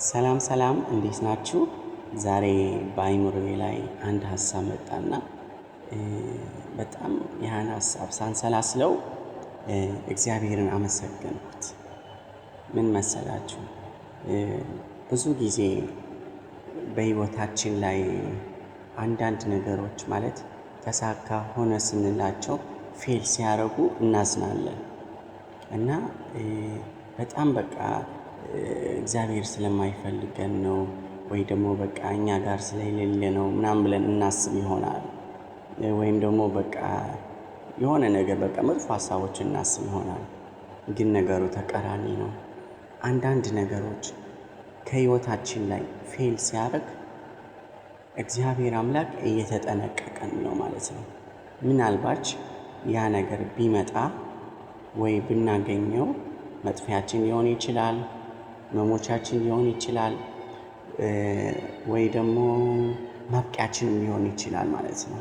ሰላም ሰላም እንዴት ናችሁ? ዛሬ በአይምሮዬ ላይ አንድ ሀሳብ መጣና በጣም ያን ሀሳብ ሳንሰላስለው እግዚአብሔርን አመሰገንኩት። ምን መሰላችሁ? ብዙ ጊዜ በህይወታችን ላይ አንዳንድ ነገሮች ማለት ተሳካ ሆነ ስንላቸው ፌል ሲያደርጉ እናዝናለን እና በጣም በቃ እግዚአብሔር ስለማይፈልገን ነው ወይ ደግሞ በቃ እኛ ጋር ስለሌለ ነው ምናምን ብለን እናስብ ይሆናል። ወይም ደግሞ በቃ የሆነ ነገር በቃ መጥፎ ሀሳቦችን እናስብ ይሆናል። ግን ነገሩ ተቃራኒ ነው። አንዳንድ ነገሮች ከህይወታችን ላይ ፌል ሲያደርግ እግዚአብሔር አምላክ እየተጠነቀቀን ነው ማለት ነው። ምናልባት ያ ነገር ቢመጣ ወይ ብናገኘው መጥፊያችን ሊሆን ይችላል፣ መሞቻችን ሊሆን ይችላል፣ ወይ ደግሞ ማብቂያችንም ሊሆን ይችላል ማለት ነው።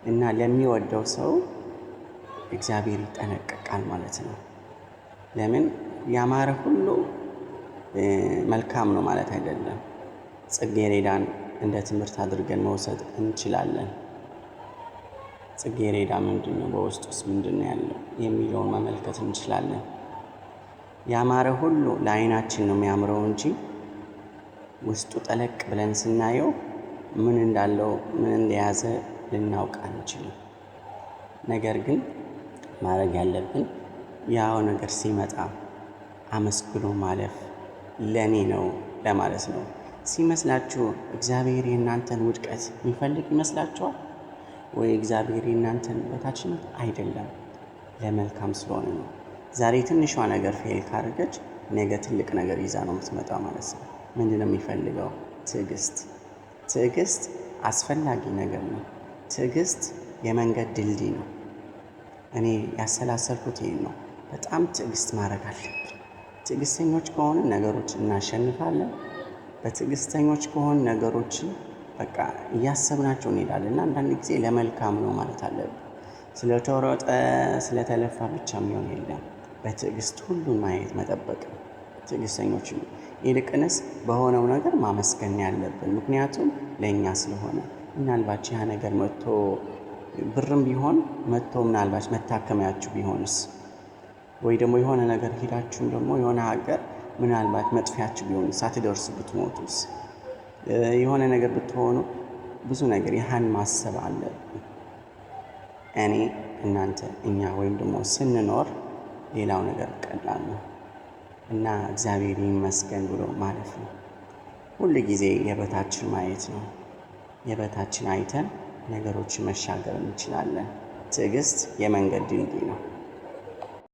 እና ለሚወደው ሰው እግዚአብሔር ይጠነቀቃል ማለት ነው። ለምን ያማረ ሁሉ መልካም ነው ማለት አይደለም። ጽጌረዳን እንደ ትምህርት አድርገን መውሰድ እንችላለን። ጽጌረዳ ምንድነው? በውስጡስ ምንድነው ያለው የሚለውን መመልከት እንችላለን። ያማረ ሁሉ ለዓይናችን ነው የሚያምረው እንጂ ውስጡ ጠለቅ ብለን ስናየው ምን እንዳለው ምን እንደያዘ ልናውቅ አንችልም። ነገር ግን ማድረግ ያለብን ያው ነገር ሲመጣ አመስግኖ ማለፍ ለኔ ነው ለማለት ነው። ሲመስላችሁ እግዚአብሔር የእናንተን ውድቀት የሚፈልግ ይመስላችኋል? ወይ እግዚአብሔር የእናንተን በታችነት አይደለም፣ ለመልካም ስለሆነ ነው። ዛሬ ትንሿ ነገር ፌል ካደረገች ነገ ትልቅ ነገር ይዛ ነው የምትመጣው ማለት ነው። ምንድነው የሚፈልገው? ትዕግስት። ትዕግስት አስፈላጊ ነገር ነው። ትዕግስት የመንገድ ድልድይ ነው። እኔ ያሰላሰልኩት ይሄን ነው። በጣም ትዕግስት ማድረግ አለብን። ትዕግስተኞች ከሆነ ነገሮችን እናሸንፋለን። በትዕግስተኞች ከሆነ ነገሮችን በቃ እያሰብናቸው እንሄዳለን እና አንዳንድ ጊዜ ለመልካም ነው ማለት አለብን። ስለተሮጠ ስለተለፋ ብቻ የሚሆን የለም። በትዕግስት ሁሉን ማየት መጠበቅ ነው። ትዕግስተኞች ነው። ይልቅንስ በሆነው ነገር ማመስገን ያለብን፣ ምክንያቱም ለእኛ ስለሆነ። ምናልባት ያ ነገር መጥቶ ብርም ቢሆን መጥቶ ምናልባት መታከሚያችሁ ቢሆንስ? ወይ ደግሞ የሆነ ነገር ሄዳችሁም ደግሞ የሆነ ሀገር ምናልባት መጥፊያችሁ ቢሆንስ? ሳትደርሱ ብትሞቱስ? የሆነ ነገር ብትሆኑ ብዙ ነገር ያህን ማሰብ አለብን። እኔ እናንተ እኛ ወይም ደግሞ ስንኖር ሌላው ነገር ቀላል ነው እና እግዚአብሔር ይመስገን ብሎ ማለፍ ነው። ሁል ጊዜ የበታችን ማየት ነው። የበታችን አይተን ነገሮችን መሻገር እንችላለን። ትዕግስት የመንገድ ድልድይ ነው።